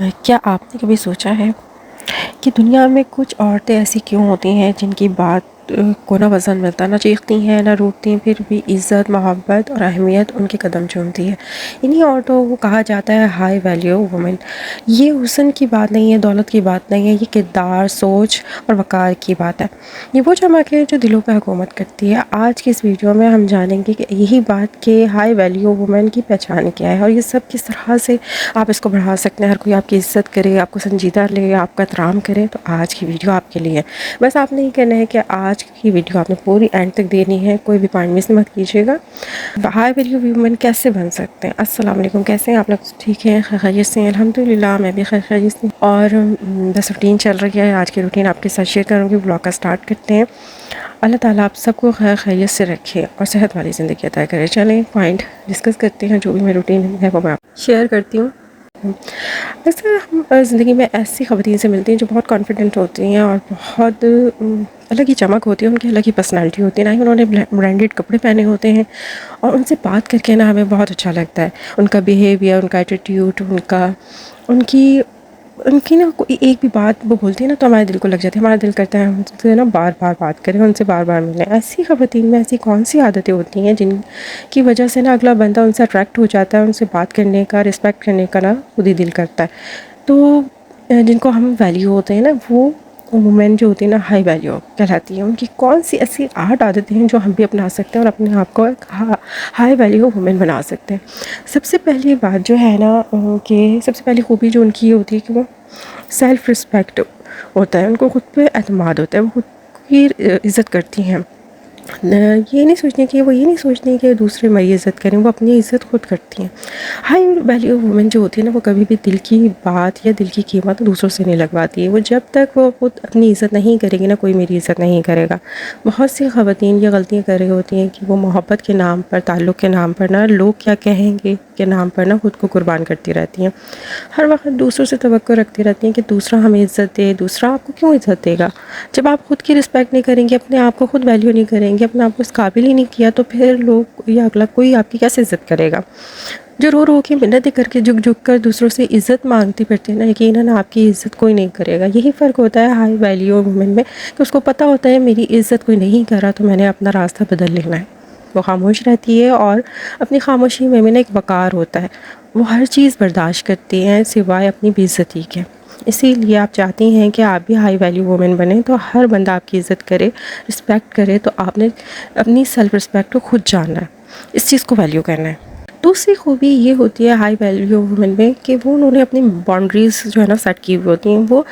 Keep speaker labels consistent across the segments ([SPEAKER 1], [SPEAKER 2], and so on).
[SPEAKER 1] کیا آپ نے کبھی سوچا ہے کہ دنیا میں کچھ عورتیں ایسی کیوں ہوتی ہیں جن کی بات کو نہ وزن ملتا، نہ چیختی ہیں نہ روٹتی ہیں، پھر بھی عزت، محبت اور اہمیت ان کے قدم چومتی ہے؟ انہی عورتوں کو کہا جاتا ہے ہائی ویلیو وومن۔ یہ حسن کی بات نہیں ہے، دولت کی بات نہیں ہے، یہ کردار، سوچ اور وقار کی بات ہے۔ یہ وہ چمک ہے جو دلوں پہ حکومت کرتی ہے۔ آج کی اس ویڈیو میں ہم جانیں گے کہ یہی بات کہ ہائی ویلیو وومن کی پہچان کیا ہے، اور یہ سب کس طرح سے آپ اس کو بڑھا سکتے ہیں، ہر کوئی آپ کی عزت کرے، آپ کو سنجیدہ لے، آپ کا احترام کرے۔ تو آج کی ویڈیو آپ کے لیے ہے۔ بس آپ نے یہ کہنا ہے کہ آج کی ویڈیو آپ نے پوری اینڈ تک دینی ہے، کوئی بھی پوائنٹ مس مت کیجیے گا۔ ہائی ویلیو ویمن کیسے بن سکتے ہیں؟ السلام علیکم، کیسے ہیں آپ لوگ؟ ٹھیک ہے، خیریت سے ہیں؟ الحمدللہ میں بھی خیریت سے ہوں۔ اور بس روٹین چل رہی ہے، آج کی روٹین آپ کے ساتھ شیئر کروں گی۔ بلاگ کا سٹارٹ کرتے ہیں۔ اللہ تعالیٰ آپ سب کو خیریت سے رکھے اور صحت والی زندگی عطا کرے۔ چلیں پوائنٹ ڈسکس کرتے ہیں، جو بھی میری روٹین ہے وہ میں آپ شیئر کرتی ہوں۔ اکثر ہم زندگی میں ایسی خواتین سے ملتی ہیں جو بہت کانفیڈنٹ ہوتی ہیں اور بہت الگ ہی چمک ہوتی ہے، ان کی الگ ہی پرسنالٹی ہوتی ہے، نہ ہی انہوں نے برانڈیڈ کپڑے پہنے ہوتے ہیں، اور ان سے بات کر کے نا ہمیں بہت اچھا لگتا ہے۔ ان کا بیہیویئر، ان کا ایٹیٹیوڈ، ان کی نا کوئی ایک بھی بات وہ بولتی ہے نا تو ہمارے دل کو لگ جاتی ہے، ہمارا دل کرتا ہے ہم سے نا بار بار بات کریں، ان سے بار بار ملیں۔ ایسی خواتین میں ایسی کون سی عادتیں ہوتی ہیں جن کی وجہ سے نا اگلا بندہ ان سے اٹریکٹ ہو جاتا ہے، ان سے بات کرنے کا، رسپیکٹ کرنے کا نا خود ہی دل کرتا ہے؟ تو جن کو ہم ویلیو ہوتے ہیں نا، وہ وومن جو ہوتی ہے نا ہائی ویلیو کہلاتی ہے۔ ان کی کون سی ایسی 8 عادتیں ہیں جو ہم بھی اپنا سکتے ہیں اور اپنے آپ کو ایک ہائی ویلیو وومن بنا سکتے ہیں؟ سب سے پہلی بات جو ہے نا کہ سب سے پہلی خوبی جو ان کی یہ ہوتی ہے کہ وہ سیلف رسپیکٹ ہوتا ہے، ان کو خود پہ اعتماد ہوتا ہے، وہ خود کی عزت کرتی ہیں۔ یہ نہیں سوچتی کہ دوسرے میری عزت کریں، وہ اپنی عزت خود کرتی ہیں۔ ہائی ویلیو وومن جو ہوتی ہے نا، وہ کبھی بھی دل کی بات یا دل کی قیمت دوسروں سے نہیں لگواتی ہے۔ وہ جب تک وہ خود اپنی عزت نہیں کرے گی نا، کوئی میری عزت نہیں کرے گا۔ بہت سی خواتین یہ غلطیاں کر رہی ہوتی ہیں کہ وہ محبت کے نام پر، تعلق کے نام پر نا، لوگ کیا کہیں گے کے نام پر نا خود کو قربان کرتی رہتی ہیں۔ ہر وقت دوسروں سے توقع رکھتی رہتی ہیں کہ دوسرا ہمیں عزت دے، دوسرا آپ کو کیوں عزت دے گا؟ جب آپ خود کی رسپیکٹ نہیں کریں گے، اپنے آپ کو خود ویلیو نہیں کریں گے، اپنے آپ کو اس قابل ہی نہیں کیا، تو پھر لوگ یا اگلا کوئی آپ کی کیسے عزت کرے گا؟ جو رو رو کے منتیں کر کے جھک جھک کر دوسروں سے عزت مانگتی پھرتی ہے نا، یقیناً آپ کی عزت کوئی نہیں کرے گا۔ یہی فرق ہوتا ہے ہائی ویلیو وومن میں، کہ اس کو پتہ ہوتا ہے میری عزت کوئی نہیں کر رہا تو میں نے اپنا راستہ بدل لینا ہے۔ وہ خاموش رہتی ہے، اور اپنی خاموشی میں ایک وقار ہوتا ہے۔ وہ ہر چیز برداشت کرتی ہیں سوائے اپنی بے عزتی کے۔ اسی لیے آپ چاہتی ہیں کہ آپ بھی ہائی ویلیو وومن بنیں تو ہر بندہ آپ کی عزت کرے، رسپیکٹ کرے، تو آپ نے اپنی سیلف رسپیکٹ کو خود جاننا ہے، اس چیز کو ویلیو کرنا ہے۔ دوسری خوبی یہ ہوتی ہے ہائی ویلیو وومن میں کہ وہ انہوں نے اپنی باؤنڈریز جو ہے نا سیٹ کی ہوئی ہوتی ہیں۔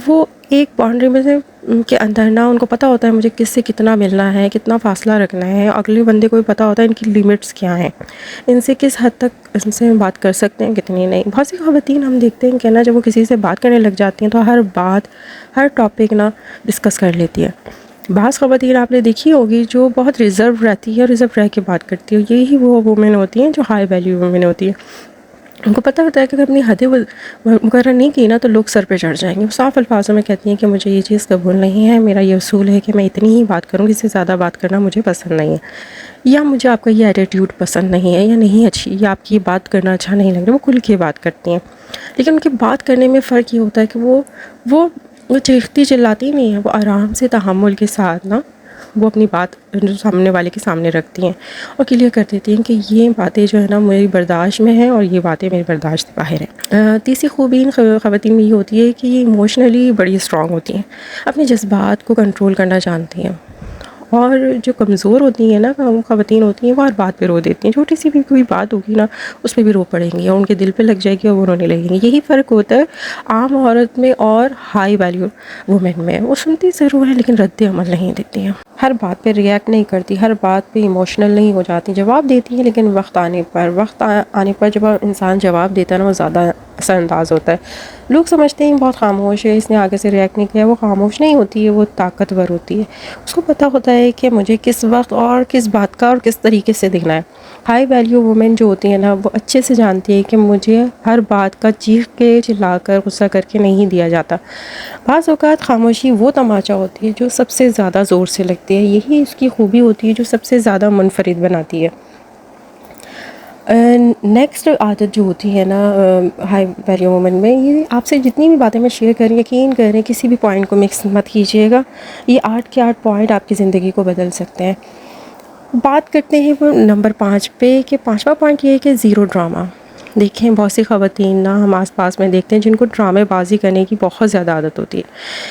[SPEAKER 1] وہ ایک باؤنڈری میں سے کے اندر نا ان کو پتہ ہوتا ہے مجھے کس سے کتنا ملنا ہے، کتنا فاصلہ رکھنا ہے، اگلے بندے کو بھی پتہ ہوتا ہے ان کی لیمٹس کیا ہیں، ان سے کس حد تک ان سے بات کر سکتے ہیں، کتنی نہیں۔ بہت سی خواتین ہم دیکھتے ہیں کہ نا جب وہ کسی سے بات کرنے لگ جاتی ہیں تو ہر ٹاپک نا ڈسکس کر لیتی ہے۔ بعض خواتین آپ نے دیکھی ہوگی جو بہت ریزرو رہتی ہے، ریزرو رہ کے بات کرتی ہے، یہی وہ وومن ہوتی ہیں جو ہائی ویلیو وومن ہوتی ہے۔ ان کو پتہ ہوتا ہے کہ اگر اپنی حدیں مقرر نہیں کی نا تو لوگ سر پہ چڑھ جائیں گے۔ وہ صاف الفاظوں میں کہتی ہیں کہ مجھے یہ چیز قبول نہیں ہے، میرا یہ اصول ہے کہ میں اتنی ہی بات کروں گی، اس سے زیادہ بات کرنا مجھے پسند نہیں ہے، یا مجھے آپ کا یہ ایٹیٹیوڈ پسند نہیں ہے، یا نہیں اچھی، یا آپ کی بات کرنا اچھا نہیں لگ رہا۔ وہ کھل کے بات کرتی ہیں، لیکن ان کے بات کرنے میں فرق یہ ہوتا ہے کہ وہ چیختی چلاتی نہیں ہیں، وہ آرام سے تحمل کے ساتھ نا وہ اپنی بات جو سامنے والے کے سامنے رکھتی ہیں اور کلیئر کر دیتی ہیں کہ یہ باتیں جو ہے نا میری برداشت میں ہیں اور یہ باتیں میری برداشت سے باہر ہیں۔ تیسری خوبی ان خواتین میں یہ ہوتی ہے کہ یہ ایموشنلی بڑی اسٹرانگ ہوتی ہیں، اپنے جذبات کو کنٹرول کرنا جانتی ہیں، اور جو کمزور ہوتی ہیں نا خواتین ہوتی ہیں وہ ہر بات پہ رو دیتی ہیں، چھوٹی سی بھی کوئی بات ہوگی نا اس پہ بھی رو پڑیں گی، اور ان کے دل پہ لگ جائے گی اور وہ رونے لگیں گی۔ یہی فرق ہوتا ہے عام عورت میں اور ہائی ویلیو وومن میں۔ وہ سنتی ضرور ہیں لیکن رد عمل نہیں دیتی ہیں، ہر بات پہ ریئیکٹ نہیں کرتی، ہر بات پہ ایموشنل نہیں ہو جاتی، جواب دیتی ہیں لیکن وقت آنے پر جب انسان جواب دیتا ہے نا وہ زیادہ اثر انداز ہوتا ہے۔ لوگ سمجھتے ہیں بہت خاموش ہے، اس نے آگے سے ریئیکٹ نہیں کیا۔ وہ خاموش نہیں ہوتی ہے، وہ طاقتور ہوتی ہے۔ اس کو پتہ ہوتا ہے کہ مجھے کس وقت اور کس بات کا اور کس طریقے سے دینا ہے۔ ہائی ویلیو وومن جو ہوتی ہیں نا وہ اچھے سے جانتی ہے کہ مجھے ہر بات کا چیخ کے چلا کر غصہ کر کے نہیں دیا جاتا۔ بعض اوقات خاموشی وہ تماچا ہوتی ہے جو سب سے زیادہ زور سے لگتی ہے، یہی اس کی خوبی ہوتی ہے جو سب سے زیادہ منفرد بناتی ہے۔ نیکسٹ عادت جو ہوتی ہے نا ہائی ویلیو وومن میں، یہ آپ سے جتنی بھی باتیں میں شیئر کریں، یقین کریں کسی بھی پوائنٹ کو مکس مت کیجیے گا، یہ 8 کے 8 پوائنٹ آپ کی زندگی کو بدل سکتے ہیں۔ بات کرتے ہیں وہ نمبر 5 پہ، کہ 5واں پوائنٹ یہ ہے کہ زیرو ڈرامہ۔ دیکھیں بہت سی خواتین نا ہم آس پاس میں دیکھتے ہیں جن کو ڈرامے بازی کرنے کی بہت زیادہ عادت ہوتی ہے۔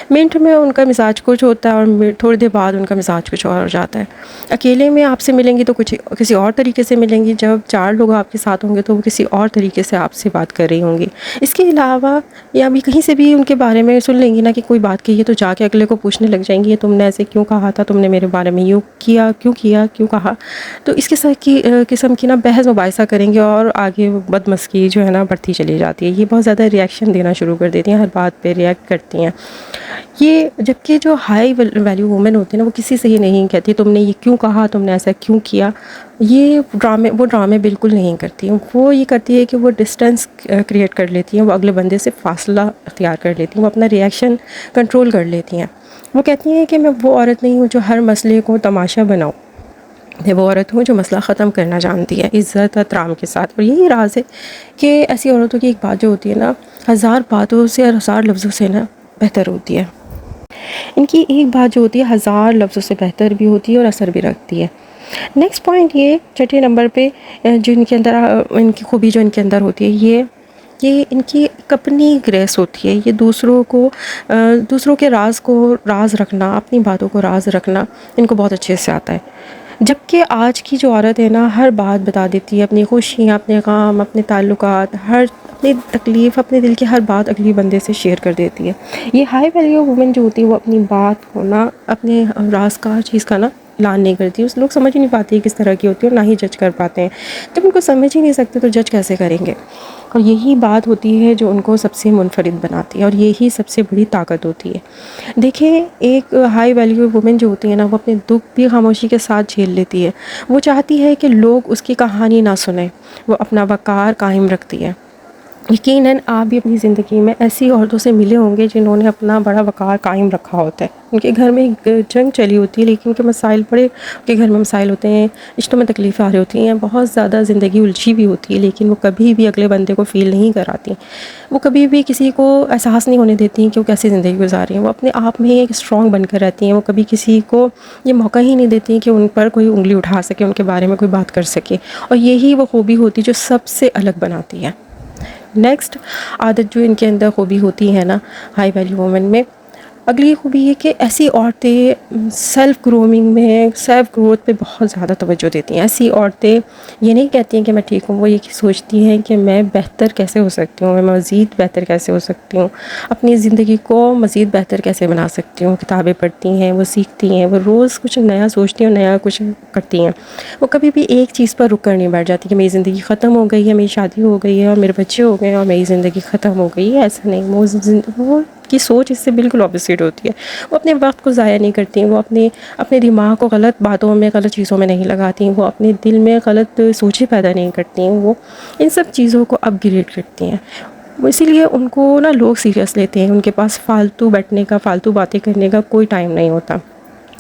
[SPEAKER 1] منٹ میں ان کا مزاج کچھ ہوتا ہے اور تھوڑی دیر بعد ان کا مزاج کچھ اور ہو جاتا ہے۔ اکیلے میں آپ سے ملیں گی تو کچھ کسی اور طریقے سے ملیں گی، جب 4 لوگ آپ کے ساتھ ہوں گے تو وہ کسی اور طریقے سے آپ سے بات کر رہی ہوں گی۔ اس کے علاوہ یا بھی کہیں سے بھی ان کے بارے میں سن لیں گی نا کہ کوئی بات کہی ہے تو جا کے اگلے کو پوچھنے لگ جائیں گی، یہ تم نے ایسے کیوں کہا تھا، تم نے میرے بارے میں یوں کیا کیوں کہا۔ تو اس قسم کی نا بحث مباحثہ کریں گے اور آگے بدمسکی جو ہے نا بڑھتی چلی جاتی ہے۔ یہ بہت زیادہ ریئیکشن دینا شروع کر دیتی ہیں، ہر بات پہ ریئیکٹ کرتی ہیں۔ یہ جبکہ جو ہائی ویلیو وومن ہوتی ہیں نا وہ کسی سے ہی نہیں کہتی تم نے یہ کیوں کہا، تم نے ایسا کیوں کیا۔ یہ ڈرامے بالکل نہیں کرتی ہیں۔ وہ یہ کرتی ہے کہ وہ ڈسٹینس کریٹ کر لیتی ہیں، وہ اگلے بندے سے فاصلہ اختیار کر لیتی ہیں، وہ اپنا ریئیکشن کنٹرول کر لیتی ہیں۔ وہ کہتی ہیں کہ میں وہ عورت نہیں ہوں جو ہر مسئلے کو تماشا بناؤں، میں وہ عورت ہوں جو مسئلہ ختم کرنا جانتی ہے عزت احترام کے ساتھ۔ اور یہی راز ہے کہ ایسی عورتوں کی ایک بات جو ہوتی ہے نا 1000 باتوں سے اور 1000 لفظوں سے نا بہتر ہوتی ہے۔ ان کی ایک بات جو ہوتی ہے 1000 لفظوں سے بہتر بھی ہوتی ہے اور اثر بھی رکھتی ہے۔ نیکسٹ پوائنٹ یہ 6 نمبر پہ جو ان کے اندر ان کی خوبی جو ان کے اندر ہوتی ہے، یہ ان کی ایک اپنی گریس ہوتی ہے۔ یہ دوسروں کے راز رکھنا، اپنی باتوں کو راز رکھنا ان کو بہت اچھے سے آتا ہے۔ جبکہ آج کی جو عورت ہے نا ہر بات بتا دیتی ہے، اپنی خوشیاں، اپنے غم، اپنے تعلقات، اپنی تکلیف، اپنے دل کی ہر بات اگلی بندے سے شیئر کر دیتی ہے۔ یہ ہائی ویلیو وومن جو ہوتی ہے وہ اپنی بات کو نا اپنے راز کا چیز کا نا اعلان نہیں کرتی۔ اس لوگ سمجھ ہی نہیں پاتے ہیں کس طرح کی ہوتی ہے اور نہ ہی جج کر پاتے ہیں۔ جب ان کو سمجھ ہی نہیں سکتے تو جج کیسے کریں گے؟ اور یہی بات ہوتی ہے جو ان کو سب سے منفرد بناتی ہے اور یہی سب سے بڑی طاقت ہوتی ہے۔ دیکھیں ایک ہائی ویلیو وومن جو ہوتی ہے نا وہ اپنے دکھ بھی خاموشی کے ساتھ جھیل لیتی ہے۔ وہ چاہتی ہے کہ لوگ اس کی کہانی نہ سنیں، وہ اپنا وقار قائم رکھتی ہے۔ یقیناً آپ بھی اپنی زندگی میں ایسی عورتوں سے ملے ہوں گے جنہوں نے اپنا بڑا وقار قائم رکھا ہوتا ہے۔ ان کے گھر میں ایک جنگ چلی ہوتی ہے لیکن ان کے مسائل ان کے گھر میں مسائل ہوتے ہیں، رشتوں میں تکلیفیں آ رہی ہوتی ہیں، بہت زیادہ زندگی الجھی بھی ہوتی ہے، لیکن وہ کبھی بھی اگلے بندے کو فیل نہیں کراتی۔ وہ کبھی بھی کسی کو احساس نہیں ہونے دیتی ہیں کہ وہ کیسی زندگی گزار رہی ہیں۔ وہ اپنے آپ میں ایک اسٹرانگ بن کر رہتی ہیں۔ وہ کبھی کسی کو یہ موقع ہی نہیں دیتی ہیں کہ ان پر کوئی انگلی اٹھا سکے، ان کے بارے میں کوئی بات کر سکے، اور یہی وہ خوبی ہوتی جو سب سے الگ بناتی ہے۔ نیکسٹ عادت جو ان کے اندر خوبی ہوتی ہے نا ہائی ویلیو وومن میں، اگلی خوبی یہ کہ ایسی عورتیں سیلف گرومنگ میں، سیلف گروتھ پہ بہت زیادہ توجہ دیتی ہیں۔ ایسی عورتیں یہ نہیں کہتی ہیں کہ میں ٹھیک ہوں، وہ یہ سوچتی ہیں کہ میں بہتر کیسے ہو سکتی ہوں، میں مزید بہتر کیسے ہو سکتی ہوں، اپنی زندگی کو مزید بہتر کیسے بنا سکتی ہوں۔ کتابیں پڑھتی ہیں، وہ سیکھتی ہیں، وہ روز کچھ نیا سوچتی ہیں اور نیا کچھ کرتی ہیں۔ وہ کبھی بھی ایک چیز پر رک کر نہیں بیٹھ جاتی کہ میری زندگی ختم ہو گئی ہے، میری شادی ہو گئی ہے اور میرے بچے ہو گئے ہیں اور میری زندگی ختم ہو گئی ہے۔ ایسا نہیں، وہ کی سوچ اس سے بالکل اپوزٹ ہوتی ہے۔ وہ اپنے وقت کو ضائع نہیں کرتی، وہ اپنے دماغ کو غلط باتوں میں، غلط چیزوں میں نہیں لگاتی، وہ اپنے دل میں غلط سوچیں پیدا نہیں کرتی ہیں، وہ ان سب چیزوں کو اپ گریڈ کرتی ہیں۔ اسی لیے ان کو نا لوگ سیریس لیتے ہیں، ان کے پاس فالتو بیٹھنے کا، فالتو باتیں کرنے کا کوئی ٹائم نہیں ہوتا۔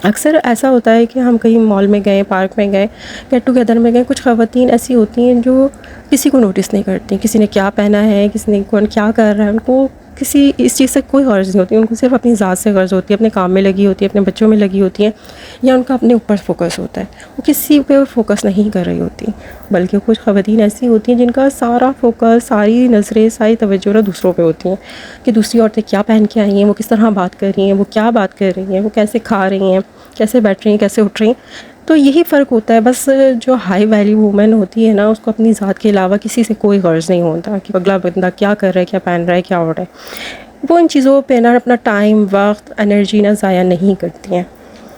[SPEAKER 1] اکثر ایسا ہوتا ہے کہ ہم کہیں مال میں گئے، پارک میں گئے، گیٹ ٹوگیدر میں گئے، کچھ خواتین ایسی ہوتی ہیں جو کسی کو نوٹس نہیں کرتی، کسی نے کیا پہنا ہے، کسی نے کون کیا کر رہا ہے، ان کو کسی اس چیز سے کوئی غرض نہیں ہوتی، ان کو صرف اپنی ذات سے غرض ہوتی ہے، اپنے کام میں لگی ہوتی ہے، اپنے بچوں میں لگی ہوتی ہیں، یا ان کا اپنے اوپر فوکس ہوتا ہے، وہ کسی پہ فوکس نہیں کر رہی ہوتی۔ بلکہ کچھ خواتین ایسی ہوتی ہیں جن کا سارا فوکس، ساری نظریں، ساری توجہ دوسروں پہ ہوتی ہیں کہ دوسری عورتیں کیا پہن کے آئی ہیں، وہ کس طرح بات کر رہی ہیں، وہ کیا بات کر رہی ہیں، وہ کیسے کھا رہی ہیں، کیسے بیٹھ رہی ہیں، کیسے اٹھ رہی ہیں۔ تو یہی فرق ہوتا ہے بس۔ جو ہائی ویلیو وومن ہوتی ہے نا اس کو اپنی ذات کے علاوہ کسی سے کوئی غرض نہیں ہوتا کہ اگلا بندہ کیا کر رہا ہے، کیا پہن رہا ہے، کیا ہو رہا ہے۔ وہ ان چیزوں پہ نا اپنا ٹائم، وقت، انرجی نہ ضائع نہیں کرتی ہیں۔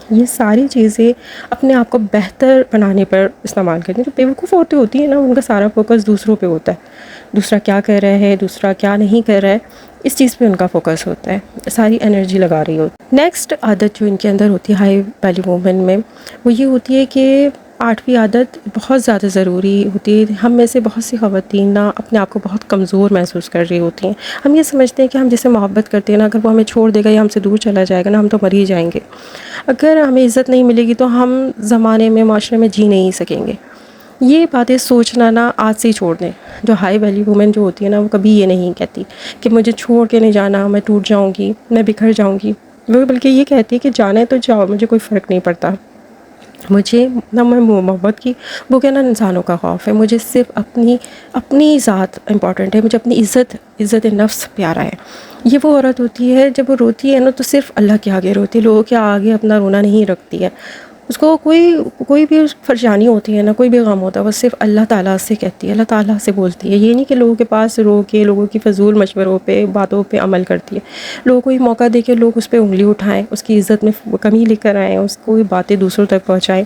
[SPEAKER 1] یہ ساری چیزیں اپنے آپ کو بہتر بنانے پر استعمال کرتی ہیں۔ جو بیوقوف عورتیں ہوتی ہیں نا ان کا سارا فوکس دوسروں پہ ہوتا ہے، دوسرا کیا کر رہا ہے، دوسرا کیا نہیں کر رہا ہے، اس چیز پہ ان کا فوکس ہوتا ہے، ساری انرجی لگا رہی ہوتی ہے۔ نیکسٹ عادت جو ان کے اندر ہوتی ہے ہائی ویلیو وومن میں، وہ یہ ہوتی ہے کہ 8ویں عادت بہت زیادہ ضروری ہوتی ہے۔ ہم میں سے بہت سی خواتین نا اپنے آپ کو بہت کمزور محسوس کر رہی ہوتی ہیں۔ ہم یہ سمجھتے ہیں کہ ہم جسے محبت کرتے ہیں نا، اگر وہ ہمیں چھوڑ دے گا یا ہم سے دور چلا جائے گا نا، ہم تو مر ہی جائیں گے۔ اگر ہمیں عزت نہیں ملے گی تو ہم زمانے میں، معاشرے میں جی نہیں سکیں گے۔ یہ باتیں سوچنا نا آج سے ہی چھوڑ دیں. جو ہائی ویلیو وومن جو ہوتی ہے نا وہ کبھی یہ نہیں کہتی کہ مجھے چھوڑ کے نہیں جانا، میں ٹوٹ جاؤں گی، میں بکھر جاؤں گی. وہ بلکہ یہ کہتی ہے کہ جانا ہے تو جاؤ، مجھے کوئی فرق نہیں پڑتا. مجھے نہ میں محبت کی بھوک ہے نہ انسانوں کا خوف ہے. مجھے صرف اپنی ذات امپورٹنٹ ہے. مجھے اپنی عزت نفس پیارا ہے. یہ وہ عورت ہوتی ہے جب وہ روتی ہے نا تو صرف اللہ کے آگے روتی ہے، لوگوں کے آگے اپنا رونا نہیں رکھتی ہے. اس کو کوئی بھی پریشانی ہوتی ہے نا، کوئی بھی غم ہوتا ہے، وہ صرف اللہ تعالیٰ سے کہتی ہے، اللہ تعالیٰ سے بولتی ہے. یہ نہیں کہ لوگوں کے پاس رو کے لوگوں کی فضول مشوروں پہ باتوں پہ عمل کرتی ہے. لوگوں کو یہ موقع دے کے لوگ اس پہ انگلی اٹھائیں، اس کی عزت میں کمی لے کر آئیں، اس کو باتیں دوسروں تک پہنچائیں.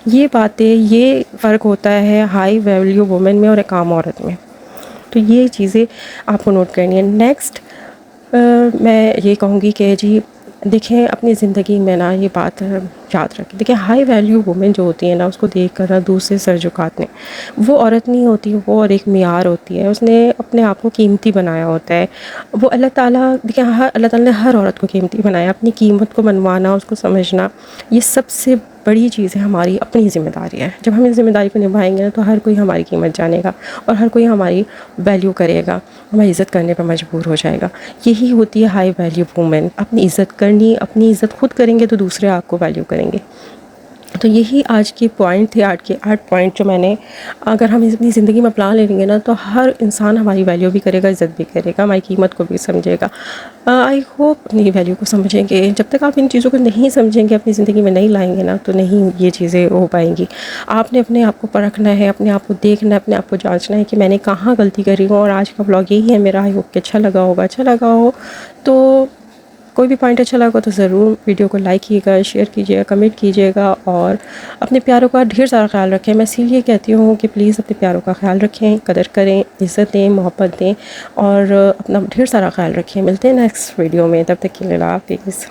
[SPEAKER 1] یہ فرق ہوتا ہے ہائی ویلیو وومن میں اور ایک عام عورت میں. تو یہ چیزیں آپ کو نوٹ کرنی ہے. نیکسٹ میں یہ کہوں گی کہ جی دیکھیں اپنی زندگی میں نا یہ بات یاد رکھیں. دیکھیں ہائی ویلیو وومن جو ہوتی ہے نا، اس کو دیکھ کر نا دوسرے سر جھکاتے ہیں. وہ عورت نہیں ہوتی، وہ اور ایک معیار ہوتی ہے. اس نے اپنے آپ کو قیمتی بنایا ہوتا ہے. وہ اللہ تعالیٰ دیکھیں اللہ تعالیٰ نے ہر عورت کو قیمتی بنایا. اپنی قیمت کو منوانا، اس کو سمجھنا، یہ سب سے بڑی چیز ہے. ہماری اپنی ذمہ داری ہے. جب ہم اس ذمہ داری کو نبھائیں گے نا تو ہر کوئی ہماری قیمت جانے گا اور ہر کوئی ہماری ویلیو کرے گا، ہماری عزت کرنے پہ مجبور ہو جائے گا. یہی ہوتی ہے ہائی ویلیو وومن. اپنی عزت کرنی، اپنی عزت خود کریں گے تو دوسرے آپ کو ویلیو کریں گے. تو یہی آج کے پوائنٹ تھے، آج کے 8 پوائنٹ جو میں نے، اگر ہم اپنی زندگی میں اپنا لیں گے نا تو ہر انسان ہماری ویلیو بھی کرے گا، عزت بھی کرے گا، ہماری قیمت کو بھی سمجھے گا. آئی ہوپ اپنی ویلیو کو سمجھیں گے. جب تک آپ ان چیزوں کو نہیں سمجھیں گے، اپنی زندگی میں نہیں لائیں گے نا تو نہیں یہ چیزیں ہو پائیں گی. آپ نے اپنے آپ کو پرکھنا ہے، اپنے آپ کو دیکھنا ہے، اپنے آپ کو جانچنا ہے کہ میں نے کہاں غلطی کری ہوں. اور آج کا ولاگ یہی ہے میرا. آئی ہوپ کہ اچھا لگا ہو تو کوئی بھی پوائنٹ اچھا لگا تو ضرور ویڈیو کو لائک کیجیے گا، شیئر کیجیے گا، کمنٹ کیجیے گا. اور اپنے پیاروں کا ڈھیر سارا خیال رکھیں. میں اسی لیے کہتی ہوں کہ پلیز اپنے پیاروں کا خیال رکھیں، قدر کریں، عزت دیں، محبت دیں اور اپنا ڈھیر سارا خیال رکھیں. ملتے ہیں نیکسٹ ویڈیو میں. تب تک کے لیے اللہ حافظ.